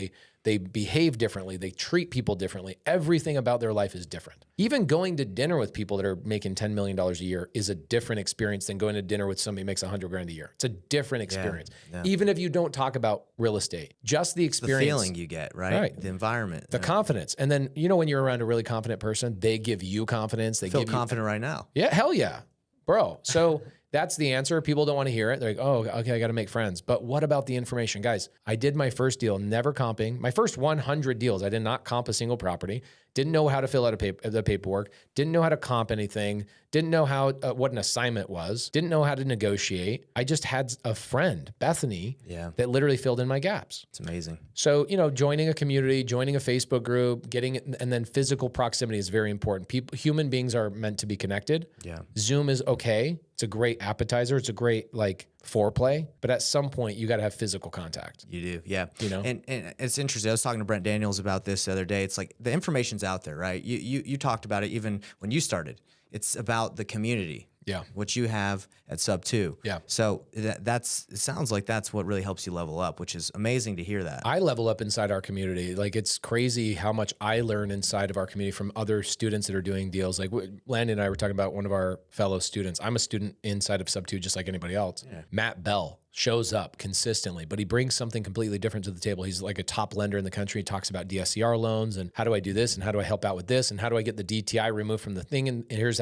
They behave differently. They treat people differently. Everything about their life is different. Even going to dinner with people that are making $10 million a year is a different experience than going to dinner with somebody who makes $100,000 a year. It's a different experience. Yeah. Even if you don't talk about real estate, just the experience. The feeling you get, right? The environment. The confidence. And then, when you're around a really confident person, they give you confidence. They feel confident right now. Yeah, hell yeah. Bro. So that's the answer. People don't want to hear it. They're like, oh, okay, I got to make friends. But what about the information? Guys, I did my first deal, never comping. My first 100 deals, I did not comp a single property. Didn't know how to fill out the paperwork. Didn't know how to comp anything. Didn't know how what an assignment was. Didn't know how to negotiate. I just had a friend, Bethany, that literally filled in my gaps. It's amazing. So, joining a community, joining a Facebook group, and then physical proximity is very important. Human beings are meant to be connected. Yeah. Zoom is okay. It's a great appetizer. It's a great foreplay, but at some point you got to have physical contact. You do. Yeah. And it's interesting. I was talking to Brent Daniels about this the other day. It's like the information's out there, right? You talked about it even when you started. It's about the community, Yeah. what you have at sub 2. Yeah. So it sounds like that's what really helps you level up, which is amazing to hear that. I level up inside our community. Like, it's crazy how much I learn inside of our community from other students that are doing deals. Like Landon and I were talking about one of our fellow students. I'm a student inside of sub 2, just like anybody else. Yeah. Matt Bell shows up consistently, but he brings something completely different to the table. He's like a top lender in the country. He talks about DSCR loans and how do I do this and how do I help out with this and how do I get the DTI removed from the thing, and here's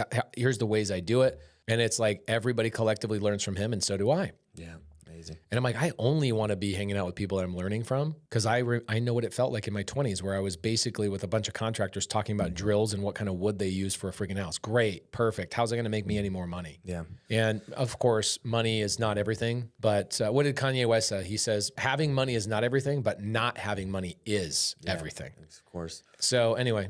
the ways I do it. And it's like everybody collectively learns from him, and so do I. Yeah. Amazing. And I'm like, I only want to be hanging out with people that I'm learning from, because I know what it felt like in my 20s, where I was basically with a bunch of contractors talking about drills and what kind of wood they use for a freaking house. Great, perfect. How's it going to make me any more money? Yeah. And of course, money is not everything. But what did Kanye West say? He says, having money is not everything, but not having money is everything. Of course. So anyway,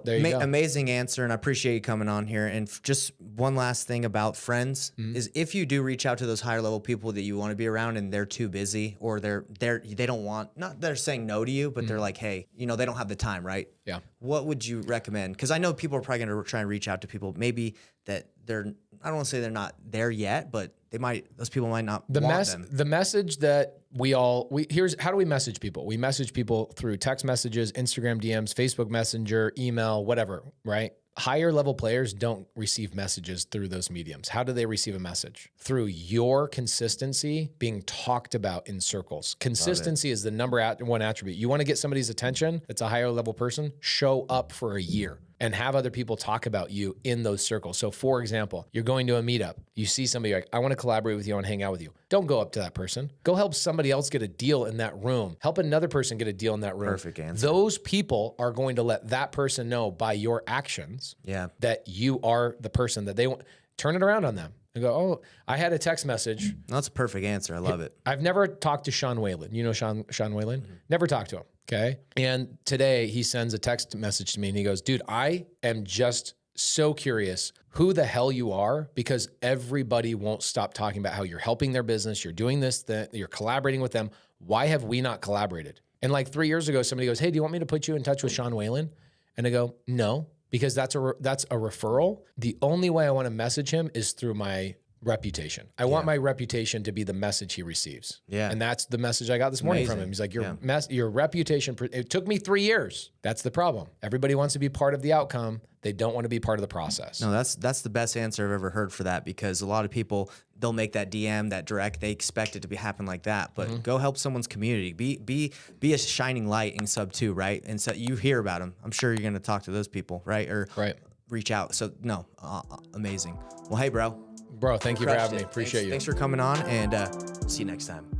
there you go. Amazing answer, and I appreciate you coming on here. And just one last thing about friends is, if you do reach out to those higher level people that you want to be around and they're too busy, or they don't want, not they're saying no to you, but they're like, hey, they don't have the time, right? Yeah. What would you recommend? Because I know people are probably going to try and reach out to people maybe that I don't want to say they're not there yet, but those people might not want them. The message that here's how do we message people? We message people through text messages, Instagram DMs, Facebook Messenger, email, whatever, right? Higher level players don't receive messages through those mediums. How do they receive a message? Through your consistency being talked about in circles. Consistency is the number one attribute. You want to get somebody's attention that's a higher level person, show up for a year and have other people talk about you in those circles. So for example, you're going to a meetup. You see somebody, like, I want to collaborate with you, I want to hang out with you. Don't go up to that person. Go help somebody else get a deal in that room. Help another person get a deal in that room. Perfect answer. Those people are going to let that person know by your actions that you are the person that they want. Turn it around on them and go, oh, I had a text message. That's a perfect answer. I love it. I've never talked to Sean Whalen. You know Sean Whalen? Never talked to him. Okay. And today he sends a text message to me and he goes, dude, I am just so curious who the hell you are, because everybody won't stop talking about how you're helping their business. You're doing this, you're collaborating with them. Why have we not collaborated? And like 3 years ago, somebody goes, hey, do you want me to put you in touch with Sean Whalen? And I go, no, because that's a referral. The only way I want to message him is through my reputation. I want my reputation to be the message he receives. Yeah. And that's the message I got this morning from him. He's like, your reputation, it took me 3 years. That's the problem. Everybody wants to be part of the outcome. They don't want to be part of the process. No, that's the best answer I've ever heard for that, because a lot of people, they'll make that DM, that direct, they expect it to happen like that. But go help someone's community. Be a shining light in sub 2, right? And so you hear about them. I'm sure you're going to talk to those people, right? Or reach out. So no, amazing. Well, hey, bro. Bro, thank you for having me. Appreciate you. Thanks for coming on, and see you next time.